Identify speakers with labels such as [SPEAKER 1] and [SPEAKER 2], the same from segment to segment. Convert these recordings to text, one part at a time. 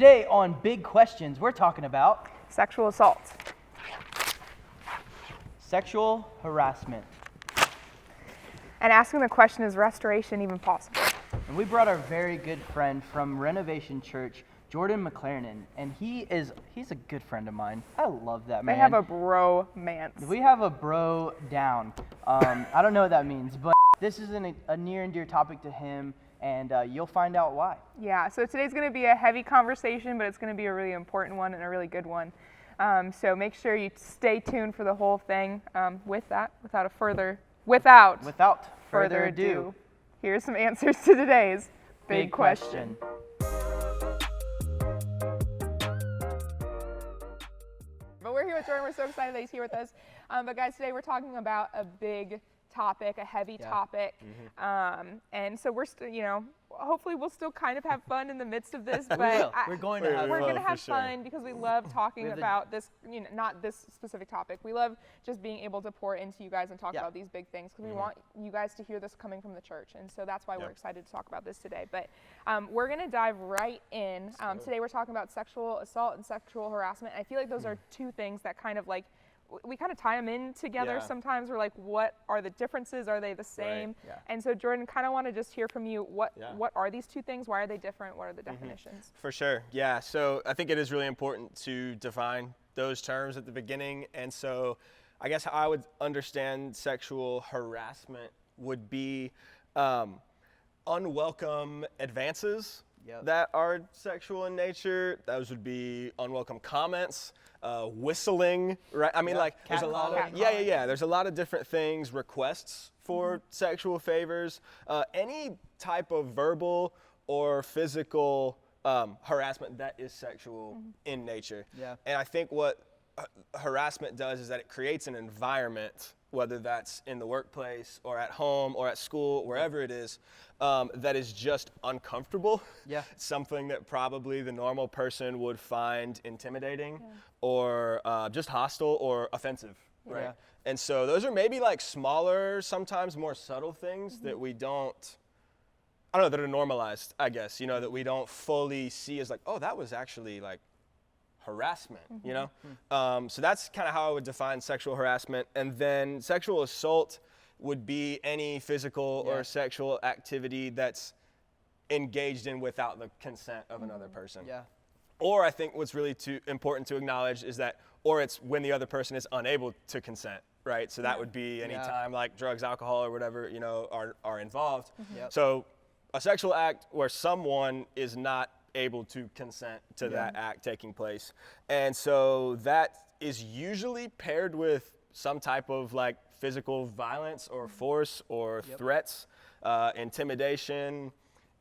[SPEAKER 1] today on Big Questions, we're talking about
[SPEAKER 2] sexual assault,
[SPEAKER 1] sexual harassment.
[SPEAKER 2] And asking the question, is restoration even possible?
[SPEAKER 1] And we brought our very good friend from Renovation Church, Jordan McClarnon, and he's a good friend of mine. I love that man.
[SPEAKER 2] They have a bromance.
[SPEAKER 1] We have a bro down. I don't know what that means, but this is a near and dear topic to him, and you'll find out why.
[SPEAKER 2] Yeah, so today's going to be a heavy conversation, but it's going to be a really important one and a really good one. So make sure you stay tuned for the whole thing. Without further ado, here's some answers to today's Big Question. But we're here with Jordan. We're so excited that he's here with us. But guys, today we're talking about a big topic, a heavy topic. And so we're still, hopefully we'll still kind of have fun in the midst of this. But
[SPEAKER 1] we're going to have
[SPEAKER 2] fun because we love talking about this, not this specific topic. We love just being able to pour into you guys and talk about these big things because we want you guys to hear this coming from the church. And so that's why we're excited to talk about this today. But we're going to dive right in. Today we're talking about sexual assault and sexual harassment. I feel like those are two things that kind of like, we kind of tie them in together sometimes. We're like, what are the differences? Are they the same?
[SPEAKER 1] Right. Yeah.
[SPEAKER 2] And so Jordan, kind of want to just hear from you, what are these two things? Why are they different? What are the definitions?
[SPEAKER 3] For sure, yeah. So I think it is really important to define those terms at the beginning. And so I guess how I would understand sexual harassment would be unwelcome advances that are sexual in nature. Those would be unwelcome comments, whistling, right? I mean, like, there's a lot of, there's a lot of different things, requests for sexual favors, any type of verbal or physical harassment that is sexual in nature. Yeah. And I think what harassment does is that it creates an environment, whether that's in the workplace or at home or at school, wherever it is, that is just uncomfortable. Yeah. Something that probably the normal person would find intimidating or just hostile or offensive, right? Yeah. And so those are maybe like smaller, sometimes more subtle things that we don't, that are normalized, I guess, that we don't fully see as like, oh, that was actually like harassment, So that's kind of how I would define sexual harassment. And then sexual assault would be any physical or sexual activity that's engaged in without the consent of another person. Yeah. Or I think what's really important to acknowledge is that, or it's when the other person is unable to consent, right? So that would be any time like drugs, alcohol, or whatever, are involved. So a sexual act where someone is not able to consent to that act taking place. And so that is usually paired with some type of like physical violence or force or threats, intimidation,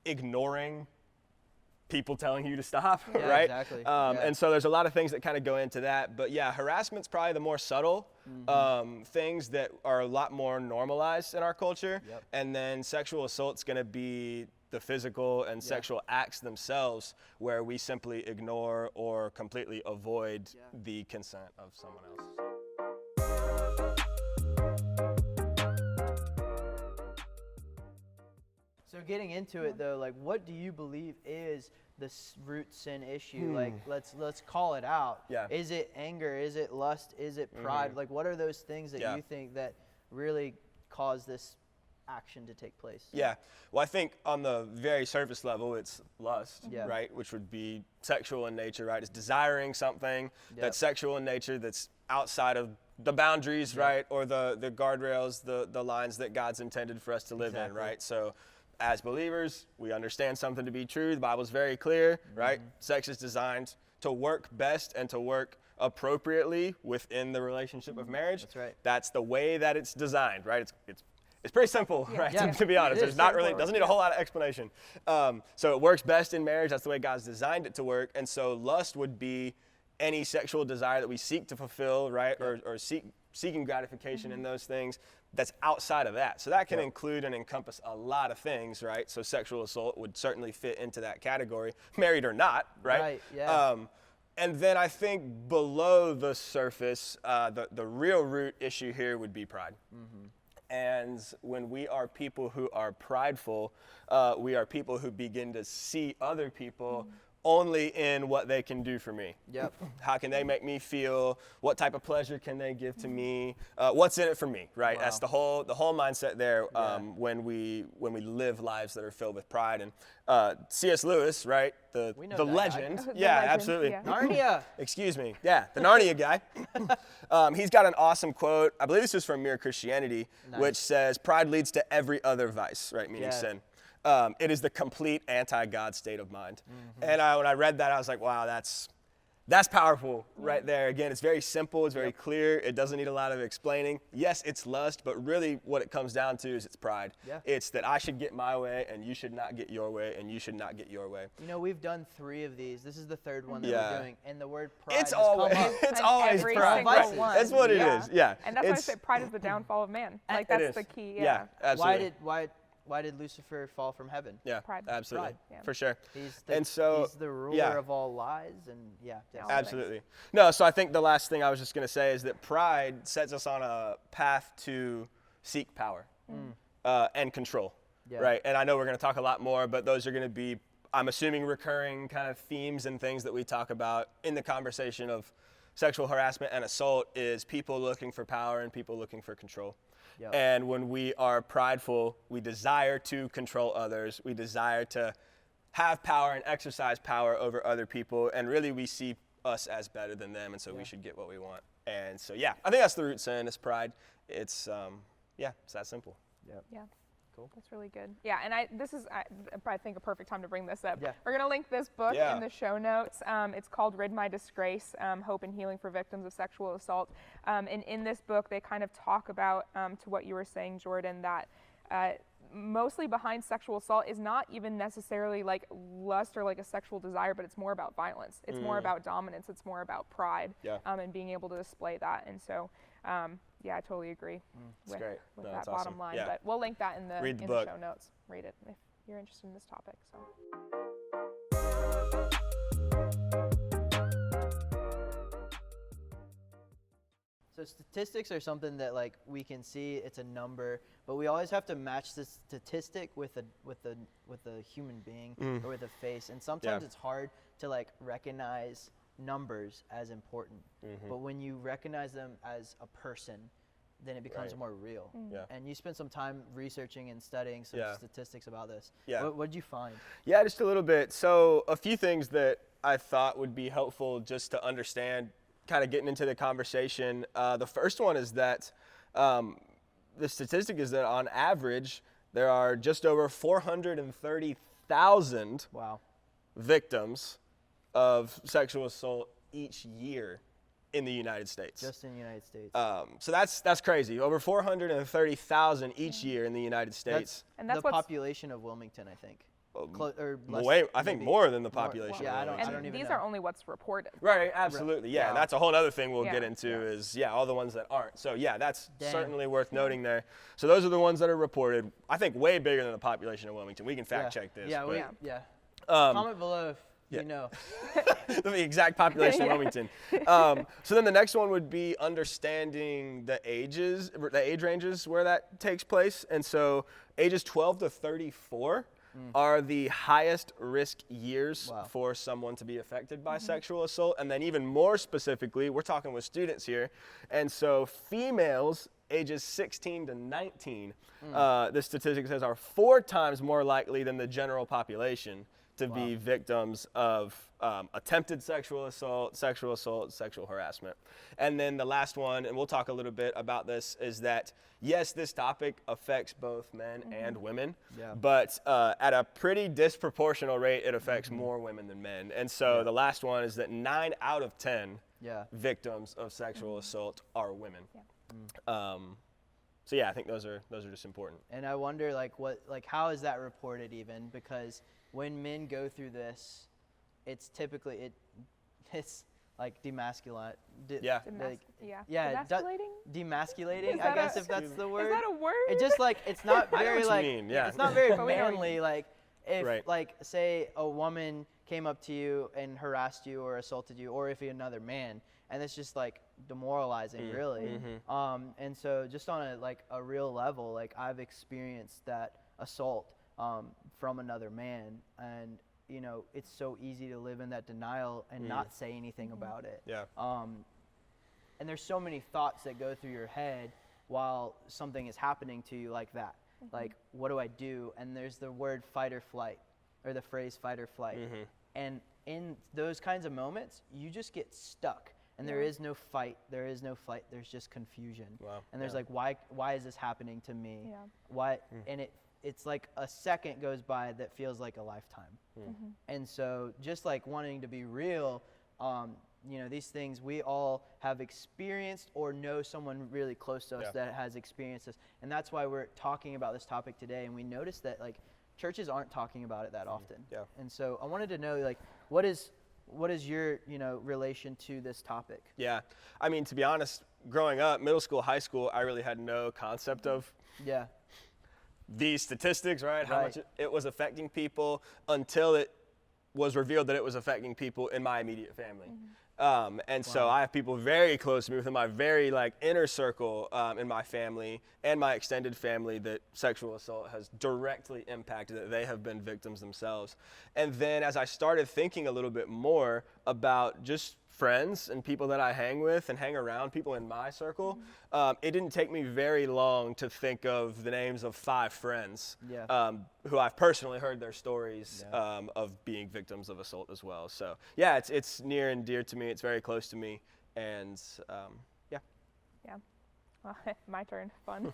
[SPEAKER 3] ignoring people telling you to stop, right? Exactly. And so there's a lot of things that kind of go into that. But yeah, harassment's probably the more subtle things that are a lot more normalized in our culture. And then sexual assault's gonna be the physical and sexual acts themselves where we simply ignore or completely avoid the consent of someone else.
[SPEAKER 1] So getting into it though, like what do you believe is the root sin issue? Like let's call it out. Yeah. Is it anger? Is it lust? Is it pride? Like what are those things that you think that really cause this action to take place?
[SPEAKER 3] Yeah. Well, I think on the very surface level, it's lust, right? Which would be sexual in nature, right? It's desiring something that's sexual in nature, that's outside of the boundaries, right? Or the guardrails, the lines that God's intended for us to live in, right? So as believers, we understand something to be true. The Bible's very clear, right? Sex is designed to work best and to work appropriately within the relationship of marriage. That's right. That's the way that it's designed, right? It's pretty simple, right? To be honest, there's not really, doesn't need a whole lot of explanation. So it works best in marriage. That's the way God's designed it to work. And so lust would be any sexual desire that we seek to fulfill, right? Or seeking gratification in those things that's outside of that. So that can include and encompass a lot of things, right? So sexual assault would certainly fit into that category, married or not, right? Right, yeah. And then I think below the surface, the real root issue here would be pride. And when we are people who are prideful, we are people who begin to see other people only in what they can do for me.
[SPEAKER 1] Yep.
[SPEAKER 3] How can they make me feel? What type of pleasure can they give to me? What's in it for me, right?
[SPEAKER 1] Wow.
[SPEAKER 3] That's the whole mindset there when we live lives that are filled with pride. And C.S. Lewis, right? The legend. Yeah,
[SPEAKER 2] legend,
[SPEAKER 3] absolutely.
[SPEAKER 2] yeah.
[SPEAKER 1] Narnia.
[SPEAKER 3] Excuse me. Yeah, the Narnia guy. He's got an awesome quote. I believe this is from Mere Christianity, which says, "Pride leads to every other vice," right? Meaning sin. It is the complete anti-God state of mind. And when I read that, I was like, wow, that's powerful right there. Again, it's very simple. It's very clear. It doesn't need a lot of explaining. Yes, it's lust, but really what it comes down to is it's pride.
[SPEAKER 1] Yeah.
[SPEAKER 3] It's that I should get my way, and you should not get your way, and you should not get your way.
[SPEAKER 1] You know, we've done 3 of these. This is the 3rd one that we're doing, and the word pride
[SPEAKER 3] It's
[SPEAKER 1] has
[SPEAKER 3] always
[SPEAKER 1] come up.
[SPEAKER 3] it's always
[SPEAKER 2] every
[SPEAKER 3] pride.
[SPEAKER 2] single
[SPEAKER 3] Right.
[SPEAKER 2] one.
[SPEAKER 3] That's what it is. Yeah.
[SPEAKER 2] And that's why I say pride is the downfall of man. Like, that's the key.
[SPEAKER 3] Yeah, absolutely.
[SPEAKER 1] Why did Lucifer fall from heaven?
[SPEAKER 3] Yeah,
[SPEAKER 2] Pride.
[SPEAKER 3] absolutely,
[SPEAKER 1] Pride.
[SPEAKER 2] Yeah.
[SPEAKER 3] for sure.
[SPEAKER 1] He's the ruler of all lies, and
[SPEAKER 3] absolutely. No, so I think the last thing I was just going to say is that pride sets us on a path to seek power and control, right? And I know we're going to talk a lot more, but those are going to be, I'm assuming, recurring kind of themes and things that we talk about in the conversation of sexual harassment and assault is people looking for power and people looking for control. Yep. And when we are prideful, we desire to control others. We desire to have power and exercise power over other people. And really, we see us as better than them. And so we should get what we want. And so, I think that's the root sin is pride. It's, it's that simple.
[SPEAKER 1] Yep.
[SPEAKER 2] Yeah.
[SPEAKER 1] Cool.
[SPEAKER 2] That's really good. Yeah, and this is, I think, a perfect time to bring this up.
[SPEAKER 1] Yeah.
[SPEAKER 2] We're going to link this book in the show notes. It's called Rid My Disgrace, Hope and Healing for Victims of Sexual Assault. And in this book, they kind of talk about, to what you were saying, Jordan, that mostly behind sexual assault is not even necessarily like lust or like a sexual desire, but it's more about violence. It's more about dominance. It's more about pride and being able to display that. And so, I totally agree with that bottom line.
[SPEAKER 3] Yeah.
[SPEAKER 2] But we'll link that in the show notes. Read it if you're interested in this topic.
[SPEAKER 1] So statistics are something that like we can see, it's a number, but we always have to match the statistic with a human being or with a face. And sometimes it's hard to like recognize numbers as important. But when you recognize them as a person, then it becomes more real. And you spent some time researching and studying some statistics about this. What did you find?
[SPEAKER 3] Yeah, just a little bit. So a few things that I thought would be helpful just to understand, kind of getting into the conversation. The first one is that the statistic is that on average, there are just over 430,000 victims of sexual assault each year in the United States.
[SPEAKER 1] Just in the United States.
[SPEAKER 3] So that's crazy. Over 430,000 each year in the United States.
[SPEAKER 1] That's the population of Wilmington, I think. Or less,
[SPEAKER 3] I think more than the population.
[SPEAKER 1] I don't even know.
[SPEAKER 2] These are only what's reported.
[SPEAKER 3] Right, absolutely. Yeah, and that's a whole other thing we'll get into is, all the ones that aren't. So, that's certainly worth noting there. So those are the ones that are reported. I think way bigger than the population of Wilmington. We can fact check this.
[SPEAKER 1] Comment below if you know.
[SPEAKER 3] The exact population of Wilmington. So then the next one would be understanding the age ranges where that takes place. And so ages 12 to 34 are the highest risk years for someone to be affected by sexual assault. And then even more specifically, we're talking with students here. And so females ages 16 to 19, the statistic says are 4 times more likely than the general population to be victims of attempted sexual assault, sexual harassment. And then the last one, and we'll talk a little bit about this, is that, yes, this topic affects both men and women, but at a pretty disproportional rate, it affects more women than men. And so the last one is that 9 out of 10 victims of sexual assault are women. So I think those are just important.
[SPEAKER 1] And I wonder, how is that reported even? Because when men go through this, it's typically it's like demasculate. Demasculating. I guess if that's the word.
[SPEAKER 2] Is that a word?
[SPEAKER 1] It's just like it's not very it's not very
[SPEAKER 2] But
[SPEAKER 1] manly. Like if say a woman came up to you and harassed you or assaulted you, or if you're another man, and it's just like demoralizing, really. And so just on a real level, like I've experienced that assault from another man, and it's so easy to live in that denial and not say anything about it.
[SPEAKER 3] Yeah.
[SPEAKER 1] And there's so many thoughts that go through your head while something is happening to you like that. Like, what do I do? And there's the word fight or flight, or the phrase fight or flight. And in those kinds of moments, you just get stuck. And there is no fight, there is no flight, there's just confusion.
[SPEAKER 3] Wow.
[SPEAKER 1] And there's like, why is this happening to me?
[SPEAKER 2] Yeah.
[SPEAKER 1] Why? And it's like a second goes by that feels like a lifetime. And so just like wanting to be real, these things we all have experienced or know someone really close to us that has experienced this. And that's why we're talking about this topic today. And we noticed that like churches aren't talking about it that often.
[SPEAKER 3] Yeah.
[SPEAKER 1] And so I wanted to know, like, what is your, relation to this topic?
[SPEAKER 3] Yeah. I mean, to be honest, growing up, middle school, high school, I really had no concept of these statistics, right? How much it was affecting people until it was revealed that it was affecting people in my immediate family. So I have people very close to me within my very inner circle in my family and my extended family that sexual assault has directly impacted, that they have been victims themselves. And then as I started thinking a little bit more about just friends and people that I hang with and hang around, people in my circle, it didn't take me very long to think of the names of 5 friends who I've personally heard their stories of being victims of assault as well. So yeah, it's near and dear to me. It's very close to me. And
[SPEAKER 2] Yeah. Well, my turn. Fun.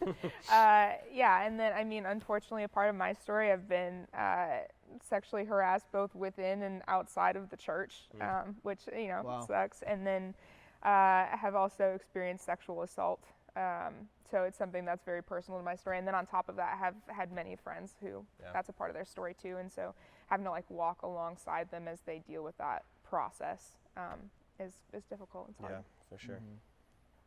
[SPEAKER 2] And then, I mean, unfortunately, a part of my story, I've been sexually harassed both within and outside of the church, which, sucks. And then I have also experienced sexual assault. So it's something that's very personal to my story. And then on top of that, I have had many friends who that's a part of their story too. And so having to walk alongside them as they deal with that process is difficult. It's hard.
[SPEAKER 3] Yeah, for sure.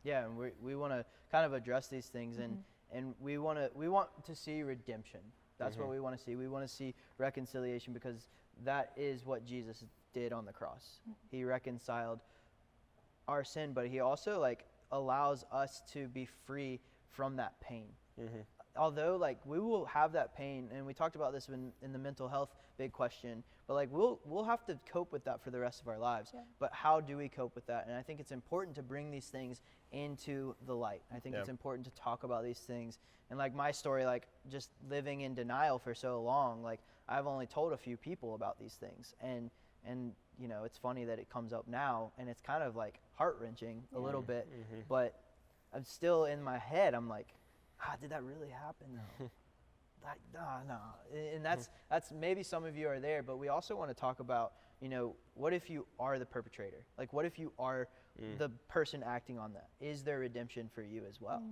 [SPEAKER 1] Yeah, and we want to kind of address these things, and we want to see redemption. That's what we want to see. We want to see reconciliation, because that is what Jesus did on the cross. He reconciled our sin, but he also allows us to be free from that pain. Although we will have that pain, and we talked about this in the mental health big question, but we'll have to cope with that for the rest of our lives. But how do we cope with that? And I think it's important to bring these things into the light. I think it's important to talk about these things. And my story, just living in denial for so long, I've only told a few people about these things, and it's funny that it comes up now, and it's kind of heart-wrenching a little bit, but I'm still in my head, I'm like, did that really happen though? No. And that's maybe some of you are there, but we also want to talk about, what if you are the perpetrator? What if you are the person acting on that? Is there redemption for you as well?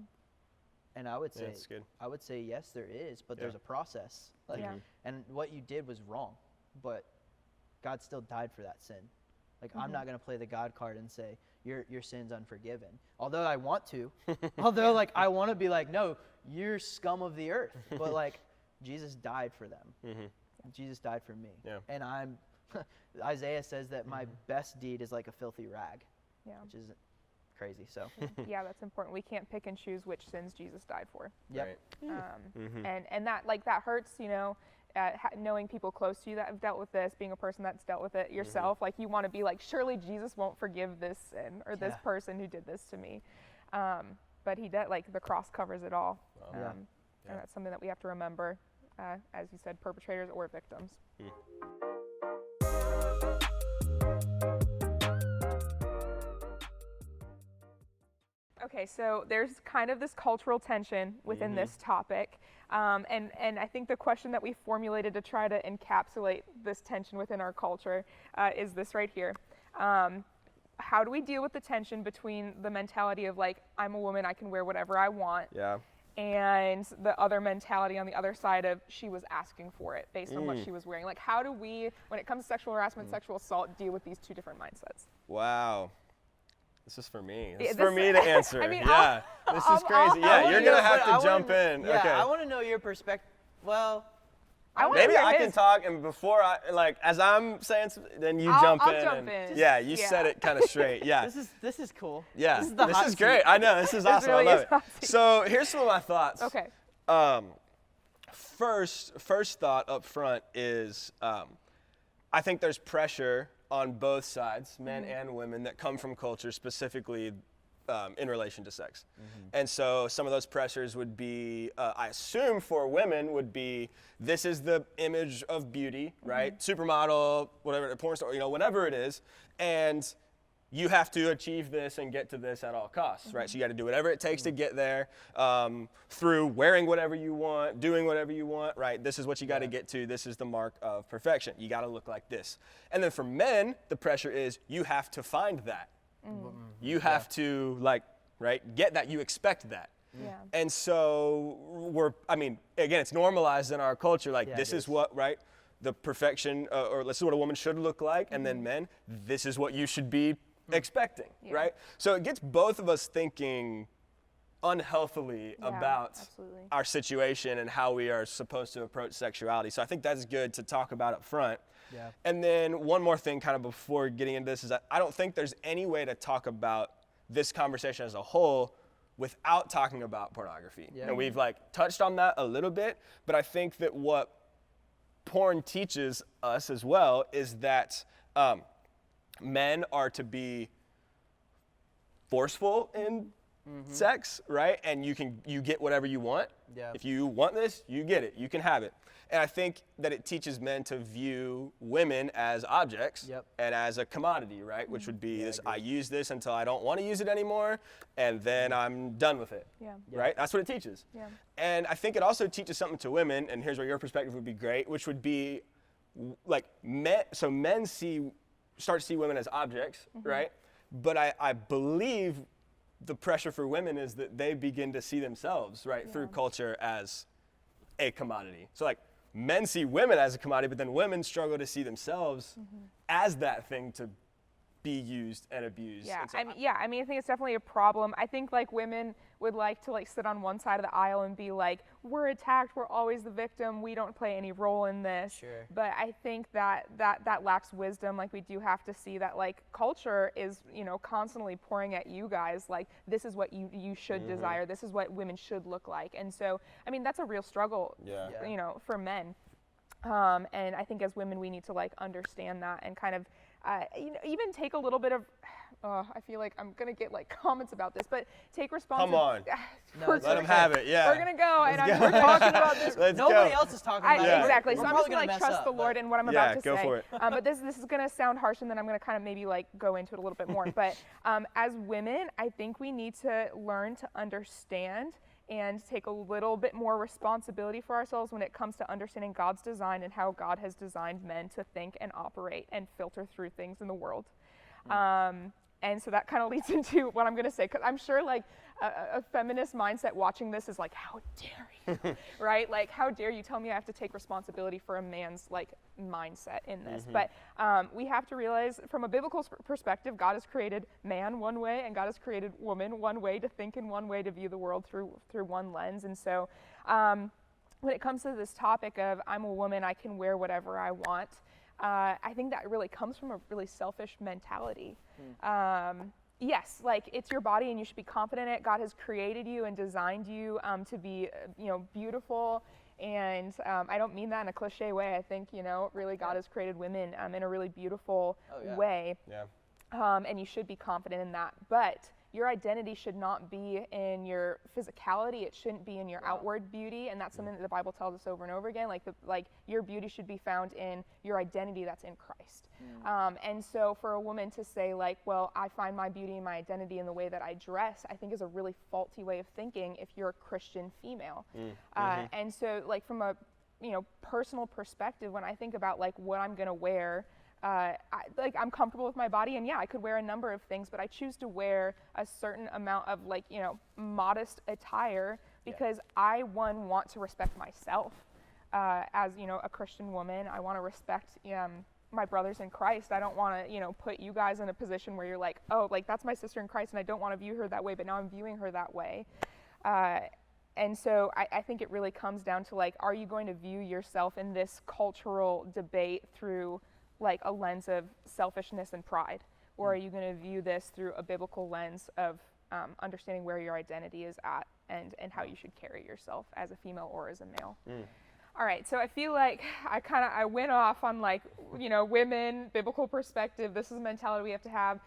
[SPEAKER 1] And I would say yes, there is, but there's a process. And what you did was wrong, but God still died for that sin. I'm not going to play the God card and say your sin's unforgiven. Although I want to. Although I want to be no, you're scum of the earth. But Jesus died for them. Jesus died for me. Yeah. And Isaiah says that my best deed is like a filthy rag. Yeah. Which is crazy. So
[SPEAKER 2] yeah, that's important. We can't pick and choose which sins Jesus died for.
[SPEAKER 1] Yep.
[SPEAKER 2] Right. And that that hurts, knowing people close to you that have dealt with this, being a person that's dealt with it yourself, you want to be surely Jesus won't forgive this sin or this person who did this to me. But he did, the cross covers it all. Wow. And that's something that we have to remember, as you said, perpetrators or victims. Okay, so there's kind of this cultural tension within this topic. And I think the question that we formulated to try to encapsulate this tension within our culture is this right here. How do we deal with the tension between the mentality of I'm a woman, I can wear whatever I want, and the other mentality on the other side of she was asking for it based on what she was wearing? How do we, when it comes to sexual harassment, sexual assault, deal with these two different mindsets?
[SPEAKER 3] Wow. This is for me. This is for me to answer. This is crazy. You're going to have to jump in.
[SPEAKER 1] Yeah,
[SPEAKER 3] okay.
[SPEAKER 1] I want to know your perspective. Well,
[SPEAKER 3] maybe I can talk, and before as I'm saying something, then you jump in.
[SPEAKER 2] I'll jump in.
[SPEAKER 3] Yeah, you said it kind of straight. Yeah.
[SPEAKER 1] This is cool.
[SPEAKER 3] Yeah. This is great. I know. This is awesome.
[SPEAKER 2] Really
[SPEAKER 3] I love it. So here's some of my thoughts.
[SPEAKER 2] Okay.
[SPEAKER 3] First thought up front is I think there's pressure on both sides, men and women, that come from culture, specifically in relation to sex. And so some of those pressures would be, I assume for women, would be, this is the image of beauty, right? Supermodel, whatever, porn star, whatever it is. And you have to achieve this and get to this at all costs, right? So you got to do whatever it takes to get there, through wearing whatever you want, doing whatever you want, right? This is what you got to get to. This is the mark of perfection. You got to look like this. And then for men, the pressure is you have to find that. You have to get that. You expect that. And so again, it's normalized in our culture. This is what, right? The perfection, or this is what a woman should look like. And then men, this is what you should be expecting, right? So it gets both of us thinking unhealthily about our situation and how we are supposed to approach sexuality. So I think that's good to talk about up front. And then one more thing kind of before getting into this is that I don't think there's any way to talk about this conversation as a whole without talking about pornography. And we've touched on that a little bit, but I think that what porn teaches us as well is that men are to be forceful in sex, right? And you get whatever you want. If you want this, you get it. You can have it. And I think that it teaches men to view women as objects and as a commodity, right? Which would be I use this until I don't want to use it anymore, and then I'm done with it, right? That's what it teaches. And I think it also teaches something to women, and here's where your perspective would be great, which would be men start to see women as objects, right? But I believe the pressure for women is that they begin to see themselves, right, through culture as a commodity. So men see women as a commodity, but then women struggle to see themselves as that thing to be used and abused. So
[SPEAKER 2] I think it's definitely a problem. I think women would like to sit on one side of the aisle and be we're attacked, we're always the victim, we don't play any role in this. But I think that lacks wisdom. We do have to see that culture is constantly pouring at you guys this is what you should desire, this is what women should look like. And so I mean that's a real struggle for men. And I think as women we need to understand that and kind of even take a little bit of, I feel like I'm going to get comments about this, but take responsibility.
[SPEAKER 3] Come on. Let them have it,
[SPEAKER 2] We're going to go, and we're talking about this.
[SPEAKER 1] Nobody else is talking about it.
[SPEAKER 2] Exactly, so I'm just going to trust the Lord in what I'm about to say.
[SPEAKER 3] Yeah, go for it.
[SPEAKER 2] But this is going to sound harsh, and then I'm going to kind of maybe go into it a little bit more. But as women, I think we need to learn to understand and take a little bit more responsibility for ourselves when it comes to understanding God's design and how God has designed men to think and operate and filter through things in the world. And so that kind of leads into what I'm going to say, because I'm sure a feminist mindset watching this is how dare you, right? How dare you tell me I have to take responsibility for a man's mindset in this? But we have to realize from a biblical perspective, God has created man one way and God has created woman one way to think in one way, to view the world through one lens. And so when it comes to this topic of I'm a woman, I can wear whatever I want, I think that really comes from a really selfish mentality. Yes, it's your body and you should be confident in it. God has created you and designed you to be, beautiful. And I don't mean that in a cliche way. I think, really God has created women in a really beautiful way. And you should be confident in that. But your identity should not be in your physicality. It shouldn't be in your outward beauty, and that's something that the Bible tells us over and over again. Your beauty should be found in your identity that's in Christ. And so for a woman to say well, I find my beauty and my identity in the way that I dress, I think is a really faulty way of thinking if you're a Christian female. And so from a personal perspective, when I think about what I'm gonna wear, I'm comfortable with my body, and I could wear a number of things, but I choose to wear a certain amount of modest attire because I want to respect myself as a Christian woman. I want to respect my brothers in Christ. I don't want to put you guys in a position where you're that's my sister in Christ and I don't want to view her that way, but now I'm viewing her that way. And so I think it really comes down to are you going to view yourself in this cultural debate through a lens of selfishness and pride, or are you going to view this through a biblical lens of understanding where your identity is at and how you should carry yourself as a female or as a male? All right, so I feel like I went off on like, women, biblical perspective, this is a mentality we have to have,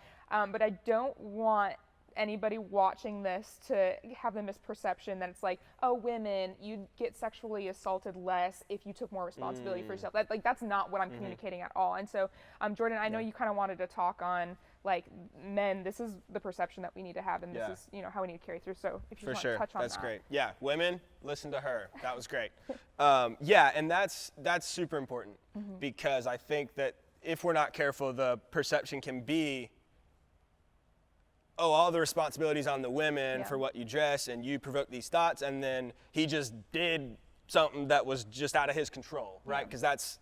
[SPEAKER 2] but I don't want anybody watching this to have the misperception that it's like, oh, women, you'd get sexually assaulted less if you took more responsibility for yourself. That's not what I'm communicating at all. And so, Jordan, I know you kind of wanted to talk on like men. This is the perception that we need to have, and this is how we need to carry through. So if you want to touch on that.
[SPEAKER 3] That's great. Yeah, women, listen to her. That was great. And that's super important because I think that if we're not careful, the perception can be, oh, all the responsibilities on the women for what you dress, and you provoke these thoughts, and then he just did something that was just out of his control, right? Because that's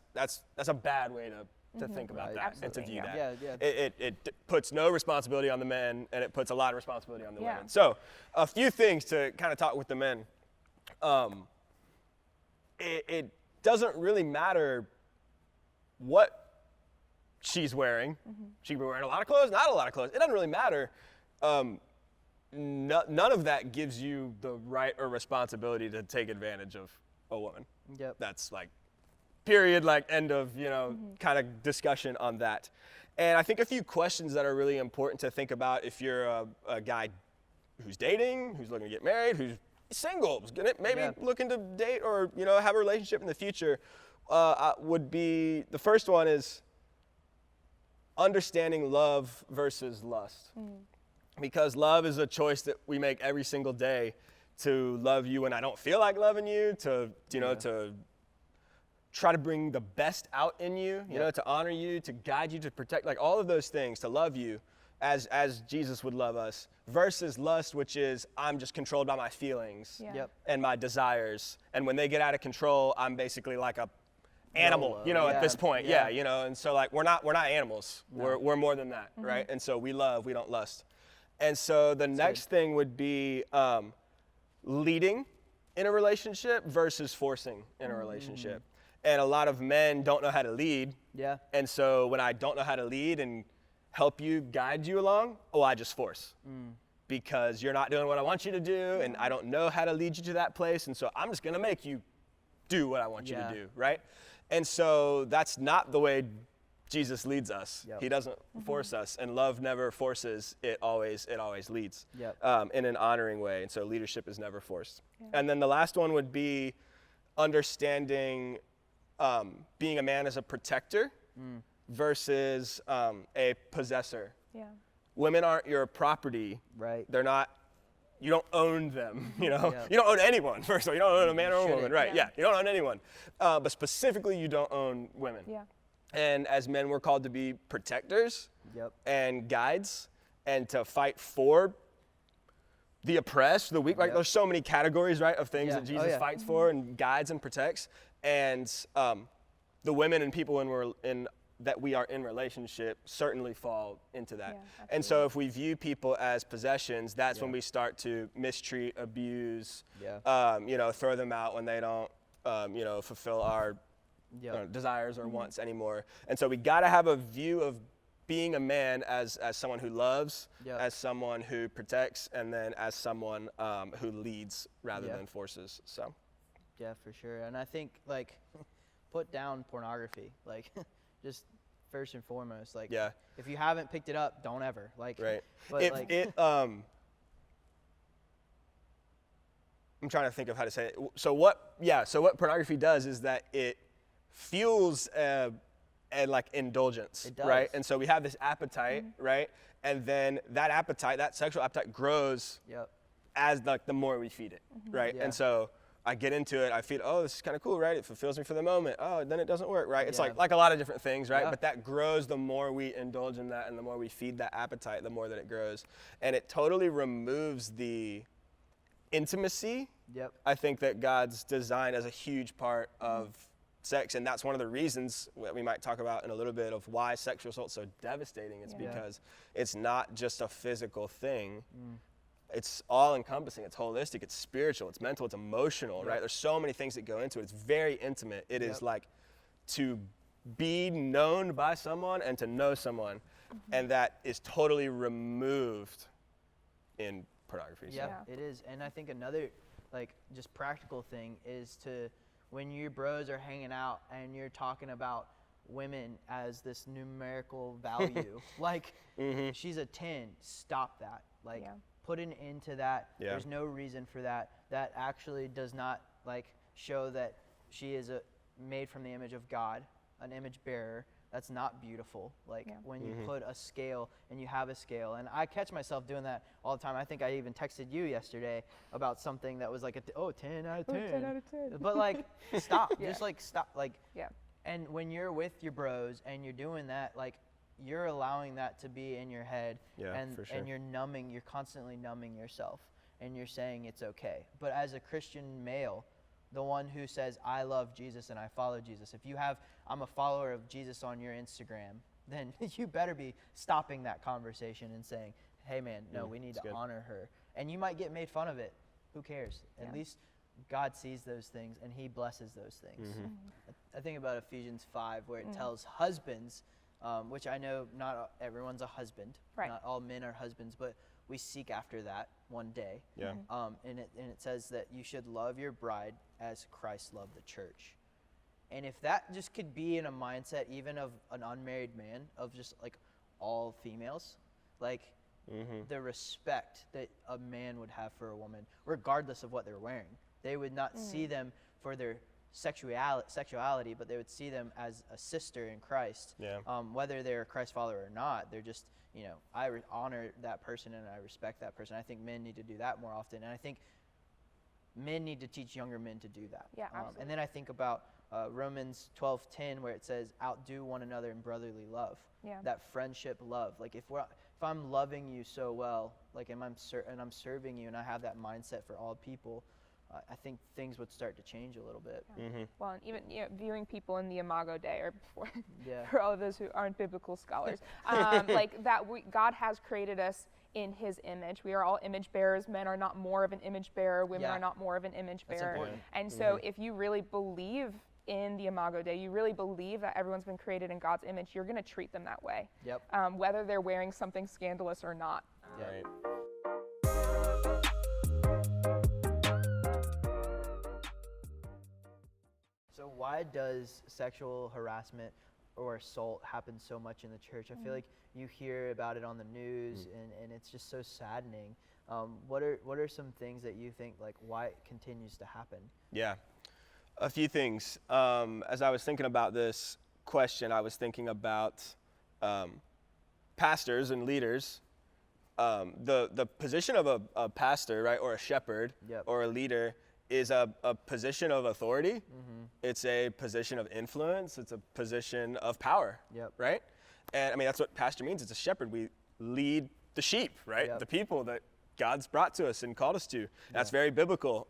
[SPEAKER 3] a bad way to think about that and to view that. It puts no responsibility on the men, and it puts a lot of responsibility on the women. So a few things to kind of talk with the men. It doesn't really matter what she's wearing. She could be wearing a lot of clothes, not a lot of clothes. It doesn't really matter. None of that gives you the right or responsibility to take advantage of a woman.
[SPEAKER 1] Yep.
[SPEAKER 3] That's like, period, like end of, kind of discussion on that. And I think a few questions that are really important to think about if you're a guy who's dating, who's looking to get married, who's single, who's maybe looking to date or, have a relationship in the future, would be, the first one is understanding love versus lust. Because love is a choice that we make every single day, to love you when I don't feel like loving you, to try to bring the best out in you, to honor you, to guide you, to protect, like all of those things, to love you as Jesus would love us, versus lust, which is I'm just controlled by my feelings and my desires. And when they get out of control, I'm basically like a animal, at this point. And so like we're not animals. No. We're more than that, right? And so we love, we don't lust. And so the next thing would be leading in a relationship versus forcing in a relationship. And a lot of men don't know how to lead. Yeah. And so when I don't know how to lead and help you, guide you along, I just force. Because you're not doing what I want you to do, and I don't know how to lead you to that place, and so I'm just gonna make you do what I want you to do, right? And so that's not the way Jesus leads us. He doesn't force us, and love never forces, it always leads in an honoring way. And so leadership is never forced. And then the last one would be understanding being a man as a protector versus a possessor. Women aren't your property. Right. They're not, you don't own them, You don't own anyone, first of all. You don't own a man or a woman, right? You don't own anyone. But specifically, you don't own women. And as men, we're called to be protectors and guides, and to fight for the oppressed, the weak. Like there's so many categories, right, of things that Jesus fights for and guides and protects. And the women and people that we are in relationship certainly fall into that. And so if we view people as possessions, that's when we start to mistreat, abuse, throw them out when they don't, fulfill our desires or wants anymore. And so we got to have a view of being a man as someone who loves, as someone who protects, and then as someone who leads rather than forces. So.
[SPEAKER 1] Yeah, for sure. And I think like put down pornography, like just first and foremost, like if you haven't picked it up, don't ever, like. Right. But I'm trying to think of how to say it. So what pornography does is that it fuels and like indulgence, right? And so we have this appetite, right? And then that appetite, that sexual appetite grows as like the more we feed it, right? And so I get into it, I feel, this is kind of cool, right? It fulfills me for the moment. Then it doesn't work, right? It's like a lot of different things, right? But that grows the more we indulge in that, and the more we feed that appetite, the more that it grows. And it totally removes the intimacy, I think, that God's designed as a huge part of sex. And that's one of the reasons that we might talk about in a little bit of why sexual assault is so devastating. It's because it's not just a physical thing. It's all encompassing, it's holistic, it's spiritual, it's mental, it's emotional, right? There's so many things that go into it. It's very intimate. It is like to be known by someone and to know someone, and that is totally removed in pornography. Yeah, it is. And I think another like just practical thing is to, when your bros are hanging out and you're talking about women as this numerical value, like she's a 10, stop that. Like put an end to that. There's no reason for that. That actually does not like show that she is made from the image of God, an image bearer. That's not beautiful. Like when you put a scale and you have a scale, and I catch myself doing that all the time. I think I even texted you yesterday about something that was like 10 out of 10.
[SPEAKER 2] 10 out of 10.
[SPEAKER 1] But like stop, just like stop, like And when you're with your bros and you're doing that, like you're allowing that to be in your head, and you're constantly numbing yourself, and you're saying it's okay. But as a Christian male, the one who says, I love Jesus and I follow Jesus. If you have, I'm a follower of Jesus on your Instagram, then you better be stopping that conversation and saying, hey man, no, we need to honor her. And you might get made fun of it. Who cares? At least God sees those things and he blesses those things. I think about Ephesians 5 where it tells husbands, which I know not everyone's a husband. Not all men are husbands, but we seek after that one day. And it says that you should love your bride as Christ loved the church. And if that just could be in a mindset even of an unmarried man, of just like all females, like the respect that a man would have for a woman, regardless of what they're wearing. They would not see them for their sexuality, but they would see them as a sister in Christ. Whether they're a Christ follower or not, they're just, I honor that person and I respect that person. I think men need to do that more often, and I think men need to teach younger men to do that. And then I think about Romans 12:10, where it says, outdo one another in brotherly love. That friendship love. Like if I'm loving you so well, like and I'm serving you, and I have that mindset for all people, I think things would start to change a little bit.
[SPEAKER 2] Well, and even viewing people in the Imago Dei, or before, for all of those who aren't biblical scholars, like that, God has created us in his image. We are all image bearers. Men are not more of an image bearer. Women are not more of an image bearer. And so if you really believe in the Imago Dei, you really believe that everyone's been created in God's image, you're going to treat them that way, whether they're wearing something scandalous or not.
[SPEAKER 1] So why does sexual harassment or assault happen so much in the church? I feel like you hear about it on the news, and it's just so saddening. What are some things that you think, like, why it continues to happen?
[SPEAKER 3] A few things. As I was thinking about this question, I was thinking about pastors and leaders. The position of a pastor, right, or a shepherd, or a leader, is a position of authority. It's a position of influence. It's a position of power, right? And I mean, that's what pastor means. It's a shepherd. We lead the sheep, right? The people that God's brought to us and called us to. That's very biblical.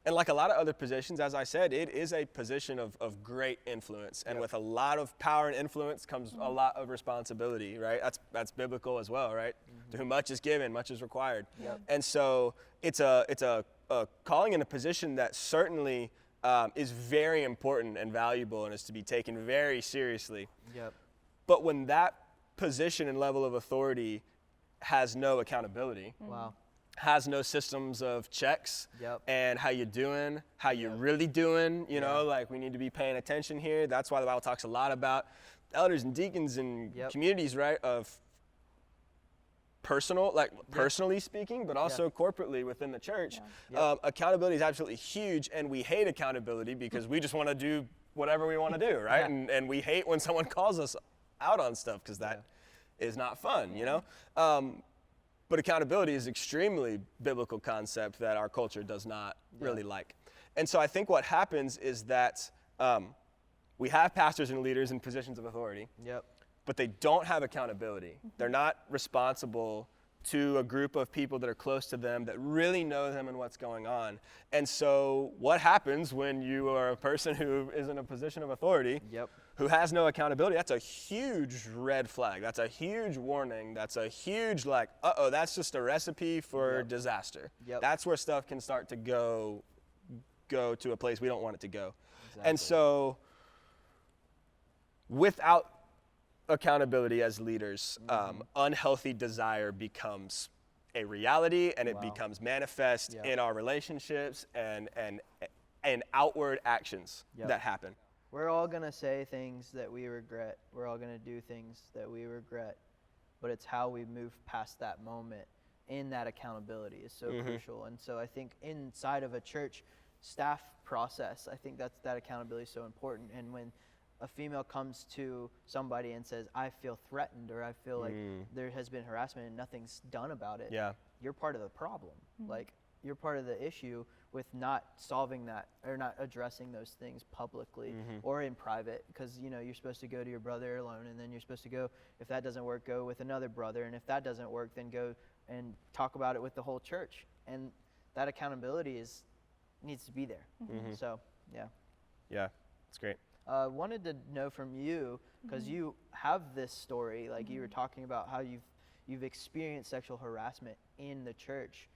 [SPEAKER 3] And like a lot of other positions, as I said, it is a position of great influence. And with a lot of power and influence comes a lot of responsibility, right? That's biblical as well, right? To whom much is given, much is required. And so it's a calling in a position that certainly is very important and valuable and is to be taken very seriously. But when that position and level of authority has no accountability, has no systems of checks, and how you doing, how you really doing, like we need to be paying attention here. That's why the Bible talks a lot about elders and deacons and communities, right, of personally speaking, but also corporately within the church. Accountability is absolutely huge, and we hate accountability because we just want to do whatever we want to do, right? And we hate when someone calls us out on stuff because that is not fun, But accountability is an extremely biblical concept that our culture does not really like. And so I think what happens is that we have pastors and leaders in positions of authority, but they don't have accountability. They're not responsible to a group of people that are close to them, that really know them and what's going on. And so what happens when you are a person who is in a position of authority, who has no accountability? That's a huge red flag. That's a huge warning. That's a huge that's just a recipe for disaster. That's where stuff can start to go to a place we don't want it to go. And so without accountability as leaders, unhealthy desire becomes a reality, and it becomes manifest in our relationships and and outward actions that happen.
[SPEAKER 1] We're all going to say things that we regret. We're all going to do things that we regret. But it's how we move past that moment in that accountability is so crucial. And so I think inside of a church staff process, I think that accountability is so important. And when a female comes to somebody and says, I feel threatened, or I feel like there has been harassment and nothing's done about it, you're part of the problem. Like, you're part of the issue with not solving that or not addressing those things publicly or in private, because you're supposed to go to your brother alone, and then you're supposed to go, if that doesn't work, go with another brother, and if that doesn't work, then go and talk about it with the whole church. And that accountability needs to be there. So
[SPEAKER 3] it's great.
[SPEAKER 1] Wanted to know from you, because you have this story, like you were talking about how you've experienced sexual harassment in the church.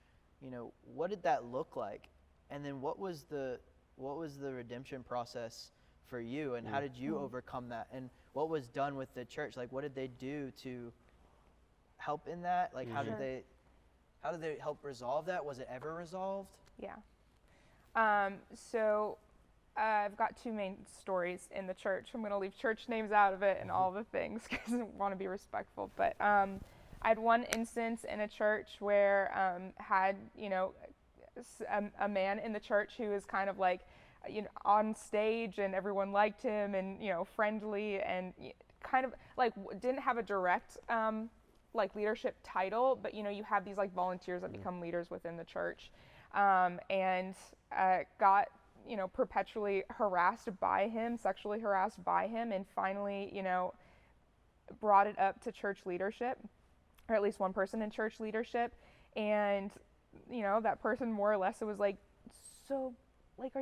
[SPEAKER 1] What did that look like? And then what was the redemption process for you, and how did you overcome that? And what was done with the church? Like, what did they do to help in that? Like, how did they help resolve that? Was it ever resolved?
[SPEAKER 2] Yeah. So I've got two main stories in the church. I'm going to leave church names out of it and all the things because I want to be respectful. But I had one instance in a church where had a man in the church who was kind of like on stage, and everyone liked him, and friendly, and kind of like didn't have a direct like leadership title, but you have these like volunteers that become leaders within the church, and got perpetually harassed by him, sexually harassed by him, and finally brought it up to church leadership, or at least one person in church leadership, and that person more or less, it was like, so like,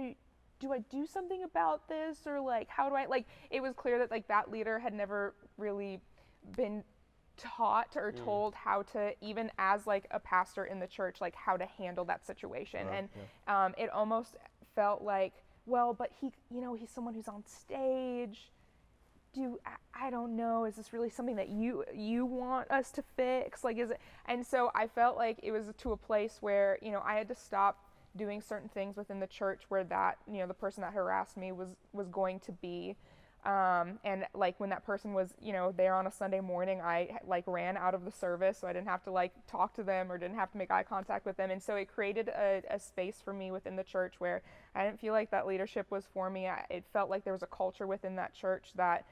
[SPEAKER 2] do I do something about this, or like, how do I, like, it was clear that like that leader had never really been taught or told how to, even as like a pastor in the church, like how to handle that situation. And it almost felt like, well, but he's someone who's on stage. I don't know, is this really something that you want us to fix? Like, is it? And so I felt like it was to a place where, I had to stop doing certain things within the church where that, the person that harassed me was going to be. And like when that person was, there on a Sunday morning, I like ran out of the service, so I didn't have to like talk to them or didn't have to make eye contact with them. And so it created a space for me within the church where I didn't feel like that leadership was for me. It felt like there was a culture within that church that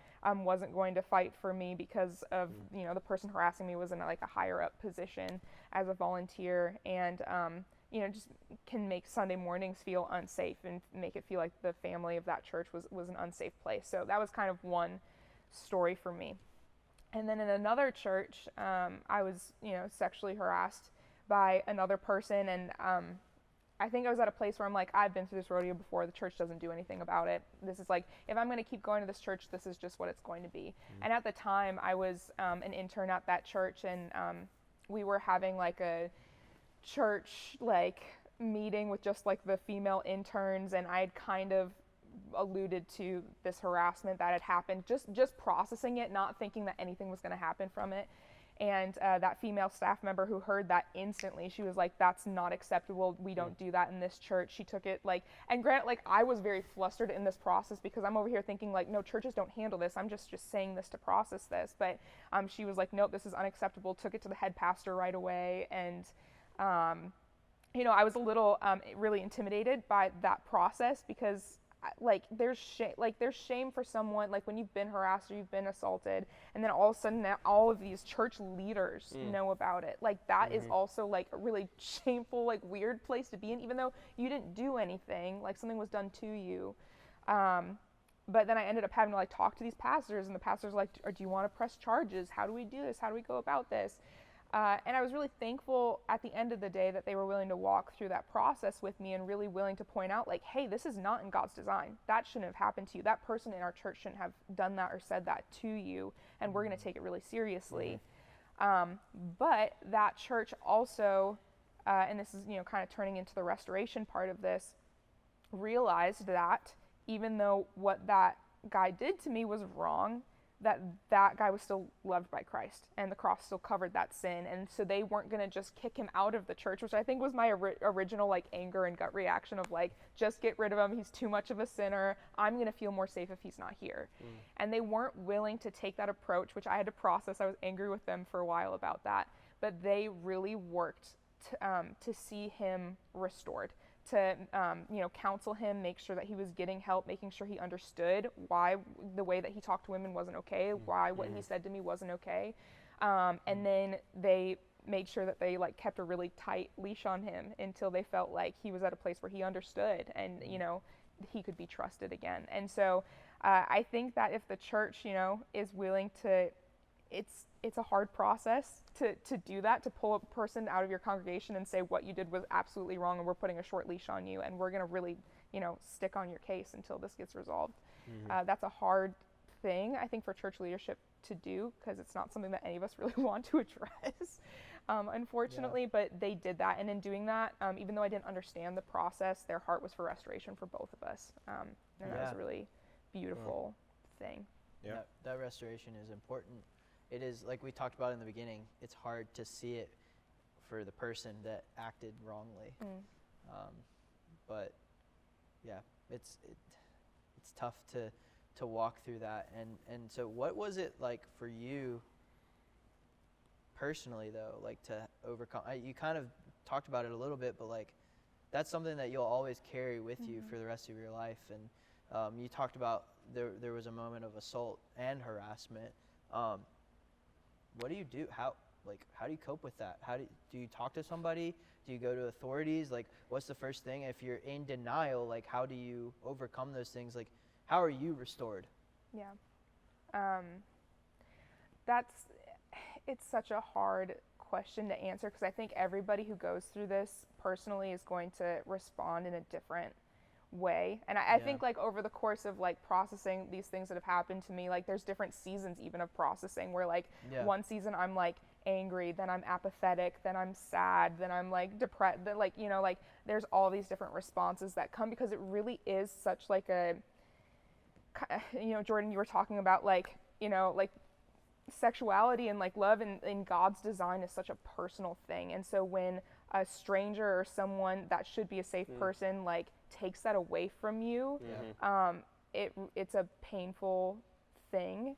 [SPEAKER 2] wasn't going to fight for me because of, the person harassing me was in like a higher up position as a volunteer, and just can make Sunday mornings feel unsafe and make it feel like the family of that church was an unsafe place. So that was kind of one story for me. And then in another church, I was, sexually harassed by another person, and I think I was at a place where I'm like, I've been through this rodeo before. The church doesn't do anything about it. This is like, if I'm going to keep going to this church, this is just what it's going to be. And at the time, I was an intern at that church, and we were having like a church like meeting with just like the female interns, and I had kind of alluded to this harassment that had happened, just processing it, not thinking that anything was going to happen from it. And that female staff member who heard that instantly, she was like, that's not acceptable. We don't do that in this church. She took it like, and granted, like I was very flustered in this process because I'm over here thinking like, no, churches don't handle this. I'm just saying this to process this. But she was like, nope, this is unacceptable. Took it to the head pastor right away. And, I was a little really intimidated by that process because like there's shame for someone, like when you've been harassed or you've been assaulted, and then all of a sudden now all of these church leaders know about it. Like that is also like a really shameful, like weird place to be in, even though you didn't do anything, like something was done to you. But then I ended up having to like talk to these pastors, and the pastors were like, do you want to press charges? How do we do this? How do we go about this? And I was really thankful at the end of the day that they were willing to walk through that process with me and really willing to point out like, hey, this is not in God's design. That shouldn't have happened to you. That person in our church shouldn't have done that or said that to you, and we're going to take it really seriously. But that church also, and this is, kind of turning into the restoration part of this, realized that even though what that guy did to me was wrong, that guy was still loved by Christ, and the cross still covered that sin. And so they weren't going to just kick him out of the church, which I think was my original like anger and gut reaction of like, just get rid of him. He's too much of a sinner. I'm going to feel more safe if he's not here. And they weren't willing to take that approach, which I had to process. I was angry with them for a while about that, but they really worked to see him restored, to counsel him, make sure that he was getting help, making sure he understood why the way that he talked to women wasn't okay, why what he said to me wasn't okay. And then they made sure that they like kept a really tight leash on him until they felt like he was at a place where he understood and, he could be trusted again. And so I think that if the church, is willing to, it's a hard process to do that, to pull a person out of your congregation and say what you did was absolutely wrong and we're putting a short leash on you and we're going to really, stick on your case until this gets resolved. That's a hard thing, I think, for church leadership to do, because it's not something that any of us really want to address, unfortunately, but they did that. And in doing that, even though I didn't understand the process, their heart was for restoration for both of us. And that was a really beautiful thing.
[SPEAKER 1] Yeah, that restoration is important. It is, like we talked about in the beginning, it's hard to see it for the person that acted wrongly. But yeah, it's tough to walk through that. And so what was it like for you personally, though, like to overcome? You kind of talked about it a little bit, but like that's something that you'll always carry with you for the rest of your life. And you talked about there was a moment of assault and harassment. What do you do? How do you cope with that? Do you talk to somebody? Do you go to authorities? Like, what's the first thing? If you're in denial, like, how do you overcome those things? Like, how are you restored?
[SPEAKER 2] Yeah. It's such a hard question to answer, because I think everybody who goes through this personally is going to respond in a different way. And I think like over the course of like processing these things that have happened to me, like there's different seasons even of processing where like one season I'm like angry, then I'm apathetic, then I'm sad, then I'm like depressed, then like, like there's all these different responses that come, because it really is such like a, Jordan, you were talking about like, like sexuality and like love in God's design is such a personal thing. And so when a stranger or someone that should be a safe person like takes that away from you, it's a painful thing,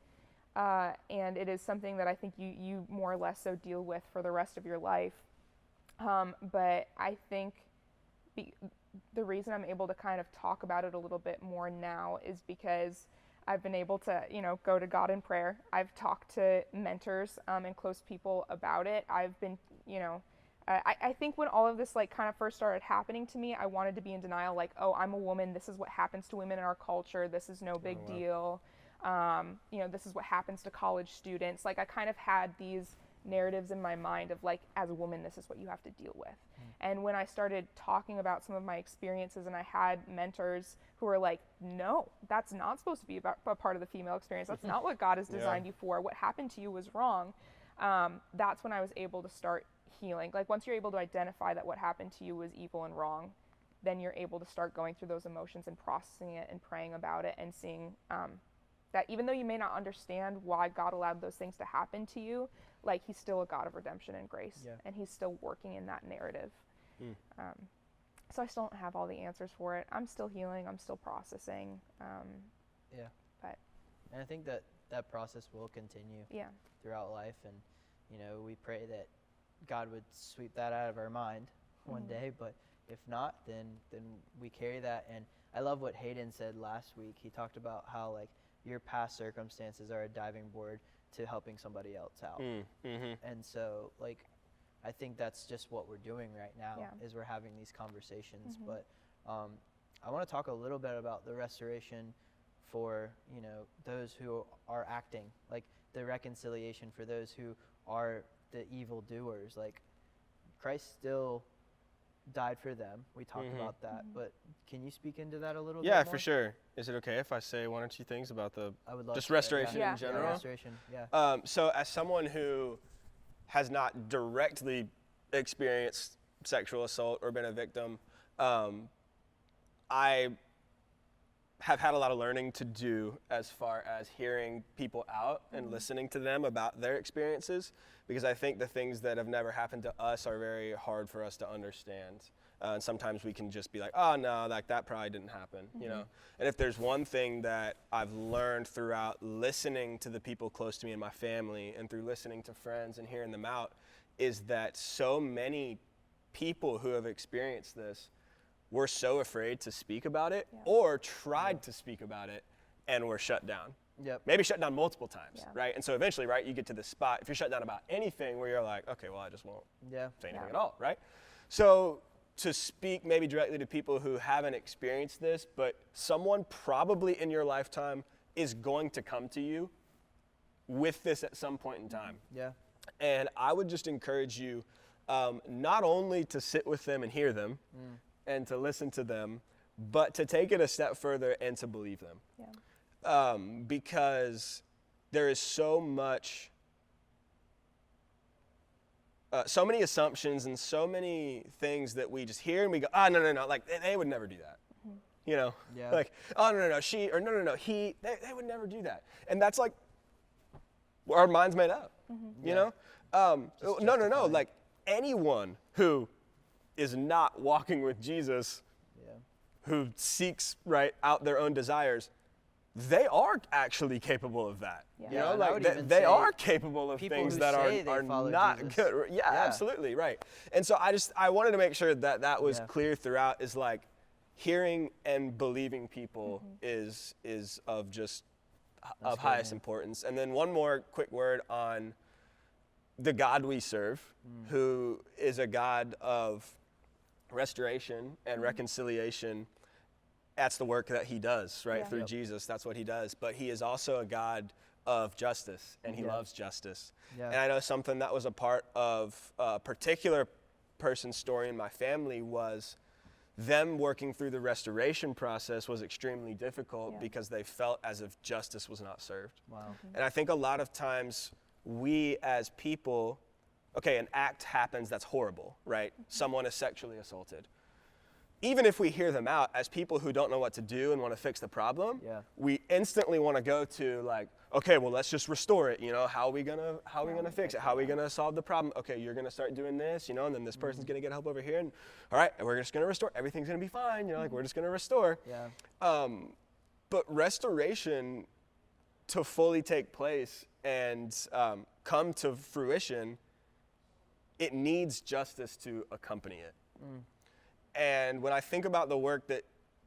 [SPEAKER 2] and it is something that I think you more or less so deal with for the rest of your life. But I think the reason I'm able to kind of talk about it a little bit more now is because I've been able to, go to God in prayer. I've talked to mentors and close people about it. I've been, I think when all of this like kind of first started happening to me, I wanted to be in denial, like, oh, I'm a woman. This is what happens to women in our culture. This is no big deal. This is what happens to college students. Like I kind of had these narratives in my mind of like, as a woman, this is what you have to deal with. And when I started talking about some of my experiences and I had mentors who were like, no, that's not supposed to be a part of the female experience. That's not what God has designed you for. What happened to you was wrong. That's when I was able to start healing. Like once you're able to identify that what happened to you was evil and wrong, then you're able to start going through those emotions and processing it and praying about it and seeing that even though you may not understand why God allowed those things to happen to you, like he's still a God of redemption and grace, and he's still working in that narrative. So I still don't have all the answers for it. I'm still healing. I'm still processing.
[SPEAKER 1] And I think that process will continue throughout life. And, we pray that God would sweep that out of our mind one day. But if not, then we carry that. And I love what Hayden said last week. He talked about how, like, your past circumstances are a diving board to helping somebody else out. And so, like, I think that's just what we're doing right now is we're having these conversations. But I want to talk a little bit about the restoration for, those who are acting, like the reconciliation for those who are the evil doers. Like Christ still died for them. We talked about that, but can you speak into that a little bit more?
[SPEAKER 3] Yeah, for sure. Is it okay if I say one or two things about just restoration in general?
[SPEAKER 1] Restoration,
[SPEAKER 3] so as someone who has not directly experienced sexual assault or been a victim, I have had a lot of learning to do as far as hearing people out and listening to them about their experiences, because I think the things that have never happened to us are very hard for us to understand. And sometimes we can just be like, oh no, like that probably didn't happen, you know? And if there's one thing that I've learned throughout listening to the people close to me and my family, and through listening to friends and hearing them out, is that so many people who have experienced this were so afraid to speak about it or tried to speak about it and were shut down. Maybe shut down multiple times, right? And so eventually, right, you get to this spot, if you're shut down about anything where you're like, okay, well, I just won't say anything at all, right? So to speak maybe directly to people who haven't experienced this, but someone probably in your lifetime is going to come to you with this at some point in time. And I would just encourage you not only to sit with them and hear them and to listen to them, but to take it a step further and to believe them. Because there is so much, so many assumptions and so many things that we just hear and we go, no, like they would never do that. You know, like, oh, no, she, or no, he, they would never do that. And that's like, our mind's made up, you know? No, like anyone who is not walking with Jesus, who seeks out their own desires, they are actually capable of that. You know, like they are capable of things that are not Jesus. Good. Yeah, absolutely, right. And so I wanted to make sure that that was clear throughout, is like hearing and believing people is of just of highest importance. And then one more quick word on the God we serve, who is a God of restoration and reconciliation. That's the work that he does, right? Through Jesus, that's what he does. But he is also a God of justice, and he loves justice. And I know something that was a part of a particular person's story in my family was them working through the restoration process was extremely difficult because they felt as if justice was not served. And I think a lot of times we as people, okay, an act happens that's horrible, right? Someone is sexually assaulted. Even if we hear them out as people who don't know what to do and want to fix the problem, we instantly want to go to like, okay, well, let's just restore it. You know, how are we gonna fix it? How are we gonna solve the problem? Okay, you're gonna start doing this, you know, and then this person's gonna get help over here, and all right, and we're just gonna restore. Everything's gonna be fine. You know, like we're just gonna restore. But restoration, to fully take place and come to fruition, it needs justice to accompany it. And when I think about the work that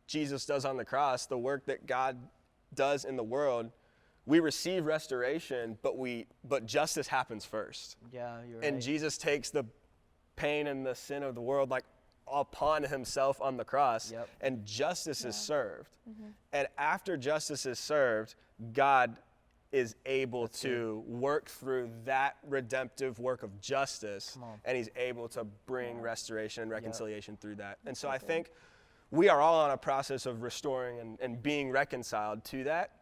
[SPEAKER 3] Jesus does on the cross, the work that God does in the world, we receive restoration, but justice happens first. You're right. And Jesus takes the pain and the sin of the world like upon himself on the cross, and justice is served. And after justice is served, God is able to work through that redemptive work of justice, and he's able to bring restoration and reconciliation through that. And so I think we are all on a process of restoring and being reconciled to that.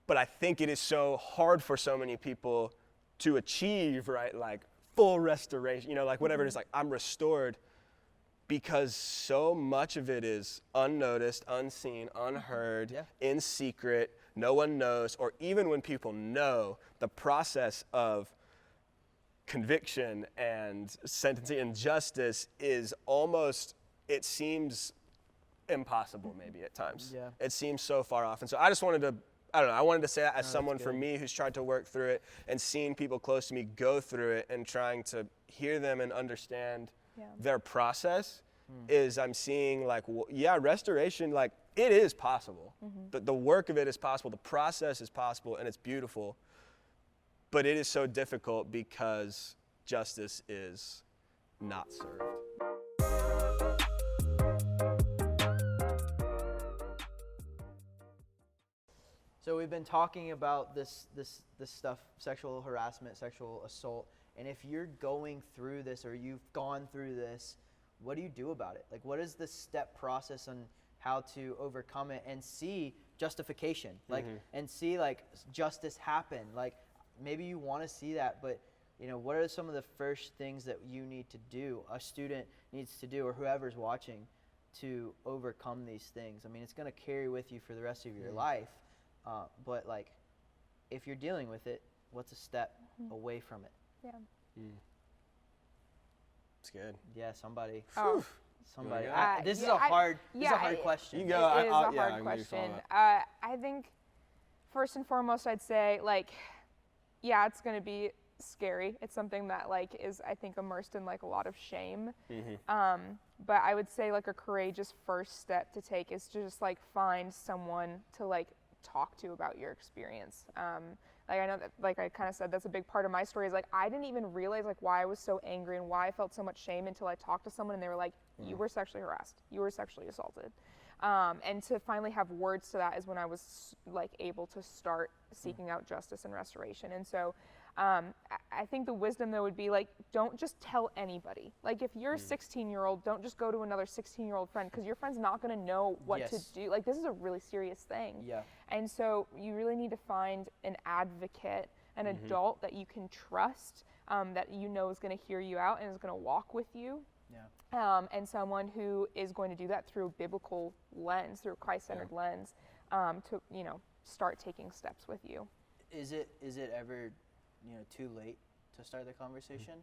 [SPEAKER 3] But I think it is so hard for so many people to achieve, right, like full restoration, you know, like whatever it is, like I'm restored, because so much of it is unnoticed, unseen, unheard, in secret. No one knows, or even when people know, the process of conviction and sentencing and justice is almost, it seems impossible maybe at times. It seems so far off. And so I just wanted to, I wanted to say that as someone for me who's tried to work through it and seeing people close to me go through it and trying to hear them and understand their process, is I'm seeing like, restoration, like it is possible. The work of it is possible. The process is possible, and it's beautiful. But it is so difficult because justice is not served.
[SPEAKER 1] So we've been talking about this stuff, sexual harassment, sexual assault, and if you're going through this or you've gone through this, what do you do about it? Like, what is the step process on how to overcome it and see justification, like, and see like justice happen? Like, maybe you want to see that, but you know, what are some of the first things that you need to do, a student needs to do, or whoever's watching, to overcome these things. I mean, it's going to carry with you for the rest of your life, but like, if you're dealing with it, what's a step away from it?
[SPEAKER 2] Yeah.
[SPEAKER 3] It's good.
[SPEAKER 1] Yeah, somebody.
[SPEAKER 2] Oh.
[SPEAKER 1] Somebody.
[SPEAKER 2] Yeah.
[SPEAKER 1] This is a hard question.
[SPEAKER 2] You go. It is a hard question. I think first and foremost, I'd say like, yeah, it's going to be scary. It's something that like is, I think, immersed in like a lot of shame. But I would say like a courageous first step to take is to just like find someone to like talk to about your experience. Like I know that, like I kind of said, that's a big part of my story is like I didn't even realize like why I was so angry and why I felt so much shame until I talked to someone and they were like, you were sexually harassed, you were sexually assaulted. And to finally have words to that is when I was like able to start seeking out justice and restoration. And so I think the wisdom though would be like, don't just tell anybody. Like if you're a 16-year-old, don't just go to another 16-year-old friend because your friend's not going to know what to do. Like this is a really serious thing. Yeah. And so you really need to find an advocate, an adult that you can trust, that you know is going to hear you out and is going to walk with you. Yeah. And someone who is going to do that through a biblical lens, through a Christ-centered lens, to start taking steps with you.
[SPEAKER 1] Is it ever too late to start the conversation?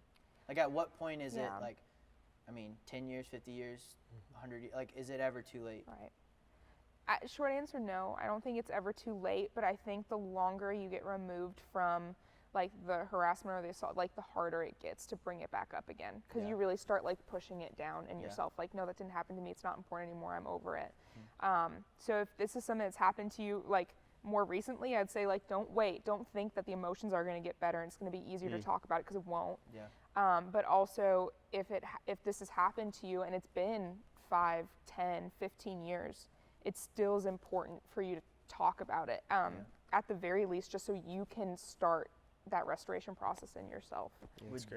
[SPEAKER 1] Like at what point is it like, I mean, 10 years, 50 years, 100 years, like is it ever too late?
[SPEAKER 2] Right. Short answer, no. I don't think it's ever too late, but I think the longer you get removed from like the harassment or the assault, like the harder it gets to bring it back up again because you really start like pushing it down in yourself. Like, no, that didn't happen to me. It's not important anymore. I'm over it. So if this is something that's happened to you, like more recently, I'd say like, don't wait. Don't think that the emotions are going to get better and it's going to be easier to talk about it because it won't. Yeah. But also if this has happened to you and it's been 5, 10, 15 years, it still is important for you to talk about it. At the very least, just so you can start that restoration process in yourself.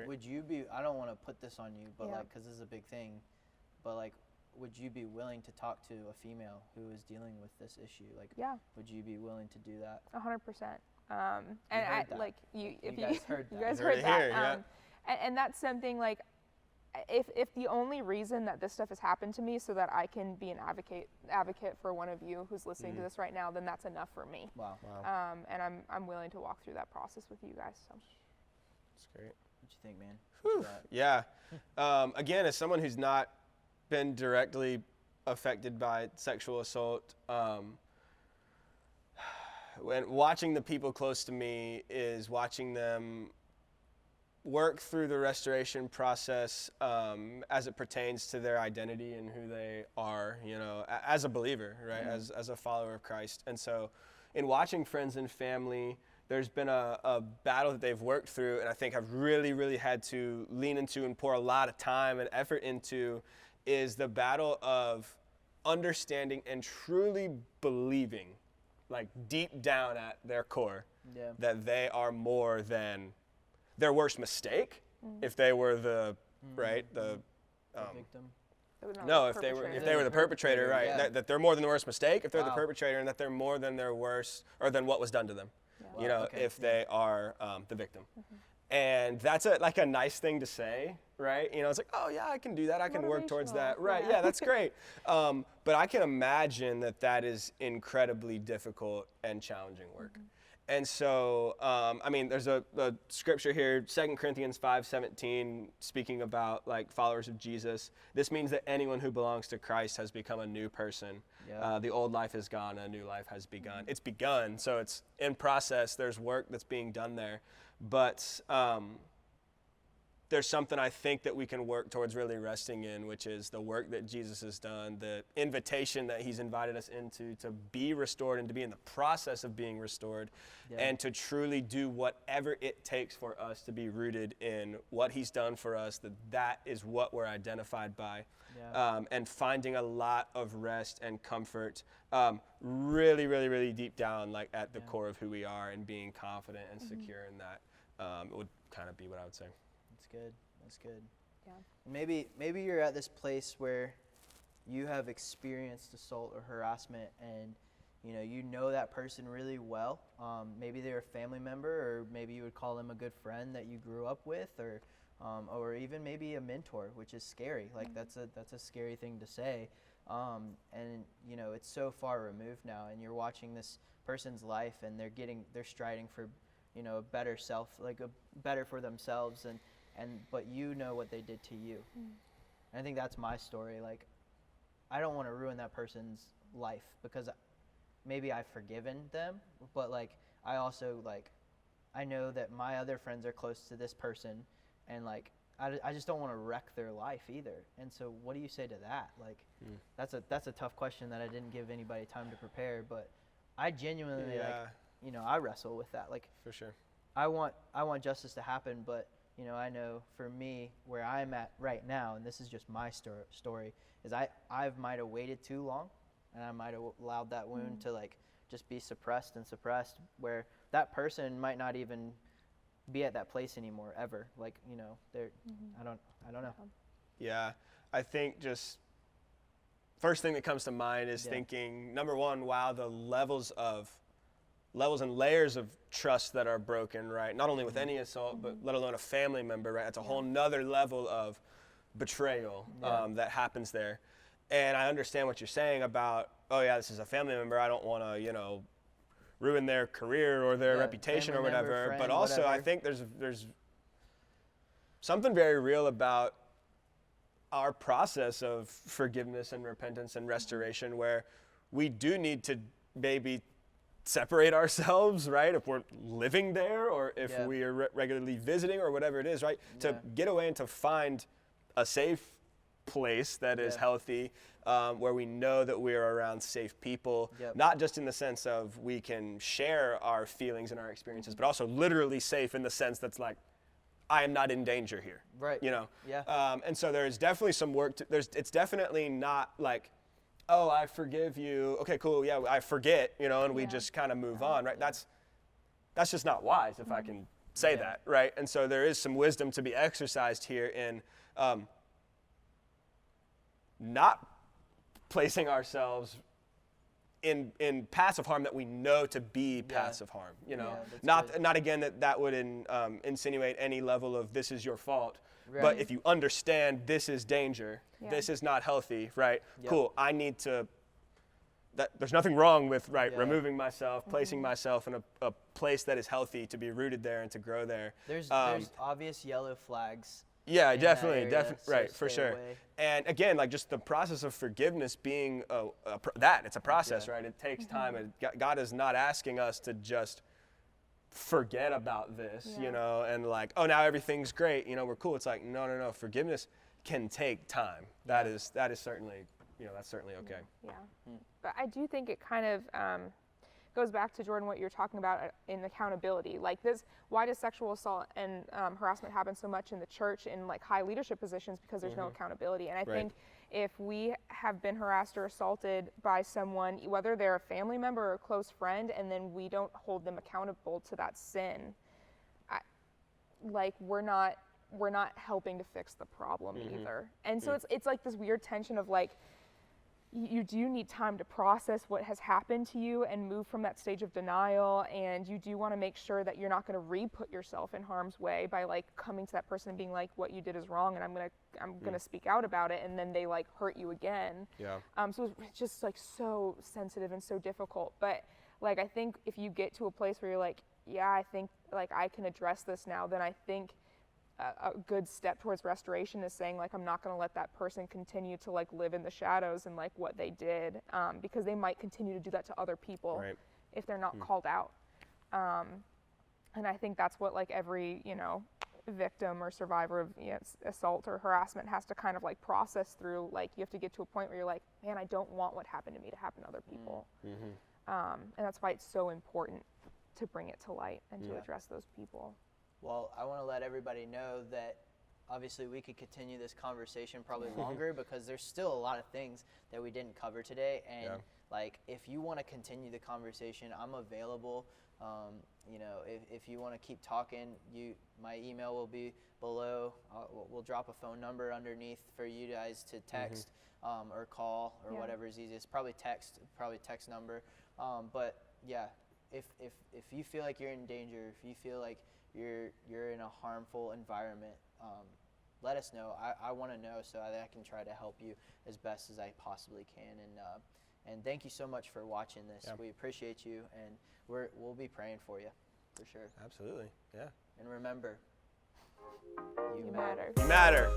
[SPEAKER 1] Would you be, I don't want to put this on you, but like, because this is a big thing, but like, would you be willing to talk to a female who is dealing with this issue? Like, would you be willing to do that?
[SPEAKER 2] 100%. And like you guys heard that. You guys
[SPEAKER 3] heard
[SPEAKER 2] that. And that's something like, if the only reason that this stuff has happened to me so that I can be an advocate for one of you who's listening to this right now, then that's enough for me. Wow. And I'm willing to walk through that process with you guys. So.
[SPEAKER 3] That's great.
[SPEAKER 1] What you think, man?
[SPEAKER 3] Yeah. Again, as someone who's not been directly affected by sexual assault, when watching the people close to me is watching them work through the restoration process as it pertains to their identity and who they are, as a believer, right, as a follower of Christ. And so in watching friends and family, there's been a battle that they've worked through, and I think I've really, really had to lean into and pour a lot of time and effort into is the battle of understanding and truly believing, like deep down at their core, that they are more than their worst mistake, if they were the victim. No, if they were the perpetrator, right? That they're more than the worst mistake. If they're the perpetrator, and that they're more than their worst, or than what was done to them. If they are the victim. And that's like a nice thing to say, right? It's like, oh yeah, I can do that. I can work towards that, right? Yeah, that's great. But I can imagine that is incredibly difficult and challenging work. And so, there's a scripture here, 2 Corinthians 5:17, speaking about like followers of Jesus. This means that anyone who belongs to Christ has become a new person. Yeah. The old life is gone, a new life has begun. It's begun, so it's in process. There's work that's being done there. But there's something I think that we can work towards really resting in, which is the work that Jesus has done, the invitation that he's invited us into to be restored and to be in the process of being restored, and to truly do whatever it takes for us to be rooted in what he's done for us, that is what we're identified by, and finding a lot of rest and comfort really, really, really deep down, like at the core of who we are, and being confident and secure in that would kind of be what I would say.
[SPEAKER 1] That's good. Yeah. Maybe you're at this place where you have experienced assault or harassment, and you know that person really well. Maybe they're a family member, or maybe you would call them a good friend that you grew up with, or even maybe a mentor, which is scary. Like that's a scary thing to say. and you know, it's so far removed now, and you're watching this person's life, and they're striding for, you know, a better self, like a better for themselves, but you know what they did to you. And I think that's my story. Like, I don't want to ruin that person's life, because maybe I've forgiven them, but like, I also, like, I know that my other friends are close to this person, and like, I just don't want to wreck their life either. And so what do you say to that? Like, that's a tough question that I didn't give anybody time to prepare, but I genuinely, like, you know, I wrestle with that. Like,
[SPEAKER 3] for sure.
[SPEAKER 1] I want justice to happen, but, you know, I know for me, where I'm at right now, and this is just my story, is I might have waited too long, and I might have allowed that wound to, like, just be suppressed, where that person might not even be at that place anymore ever. Like, you know, I don't know.
[SPEAKER 3] Yeah, I think just first thing that comes to mind is thinking, number one, wow, the levels and layers of trust that are broken, right? Not only with any assault, but let alone a family member, right? It's a whole nother level of betrayal that happens there. And I understand what you're saying about, oh yeah, this is a family member, I don't want to, you know, ruin their career or their reputation or whatever.
[SPEAKER 1] Member, friend,
[SPEAKER 3] but also,
[SPEAKER 1] whatever.
[SPEAKER 3] I think there's something very real about our process of forgiveness and repentance and restoration, where we do need to maybe separate ourselves, right? If we're living there, or if we are regularly visiting, or whatever it is, right? To get away and to find a safe place that is healthy, where we know that we are around safe people, not just in the sense of we can share our feelings and our experiences, but also literally safe in the sense that's like, I am not in danger here,
[SPEAKER 1] right?
[SPEAKER 3] You know,
[SPEAKER 1] yeah.
[SPEAKER 3] And so there is definitely some work. It's definitely not like, oh, I forgive you. Okay, cool. Yeah, I forget. You know, and we just kind of move on, right? That's just not wise, if I can say that, right? And so there is some wisdom to be exercised here in not placing ourselves in passive harm that we know to be passive harm, you know, not again that would insinuate any level of this is your fault, but if you understand this is danger, this is not healthy, right? Cool. I need to. There's nothing wrong with removing myself, placing myself in a place that is healthy to be rooted there and to grow there.
[SPEAKER 1] There's obvious yellow flags.
[SPEAKER 3] Yeah, definitely,
[SPEAKER 1] so
[SPEAKER 3] right, for sure.
[SPEAKER 1] Away.
[SPEAKER 3] And again, like just the process of forgiveness being it's a process, right? It takes time, and God is not asking us to just forget about this, you know, and like, oh, now everything's great, you know, we're cool. It's like, no, forgiveness can take time. That is certainly, you know, that's certainly okay.
[SPEAKER 2] Yeah, but I do think it kind of goes back to, Jordan, what you're talking about in accountability. Like this, why does sexual assault and harassment happen so much in the church in like high leadership positions? Because there's no accountability. And I think if we have been harassed or assaulted by someone, whether they're a family member or a close friend, and then we don't hold them accountable to that sin, we're not helping to fix the problem either. And so it's like this weird tension of like, you do need time to process what has happened to you and move from that stage of denial, and you do want to make sure that you're not going to re-put yourself in harm's way by like coming to that person and being like, what you did is wrong, and I'm gonna speak out about it, and then they like hurt you again. So it's just like so sensitive and so difficult. But like, I think if you get to a place where you're like, yeah, I think like I can address this now, then I think a good step towards restoration is saying like, I'm not going to let that person continue to like live in the shadows and like what they did, because they might continue to do that to other people if they're not called out. And I think that's what like every, you know, victim or survivor of assault or harassment has to kind of like process through. Like, you have to get to a point where you're like, man, I don't want what happened to me to happen to other people. And that's why it's so important to bring it to light and to address those people.
[SPEAKER 1] Well, I want to let everybody know that obviously we could continue this conversation probably longer, because there's still a lot of things that we didn't cover today. And like, if you want to continue the conversation, I'm available. You know, if you want to keep talking, my email will be below. We'll drop a phone number underneath for you guys to text or call or whatever is easiest. Probably text number. But yeah, if you feel like you're in danger, if you feel like you're in a harmful environment, let us know. I want to know so that I can try to help you as best as I possibly can. And thank you so much for watching this. We appreciate you, and we'll be praying for you, for sure.
[SPEAKER 3] Absolutely, yeah.
[SPEAKER 1] And remember,
[SPEAKER 2] you matter.
[SPEAKER 3] You matter.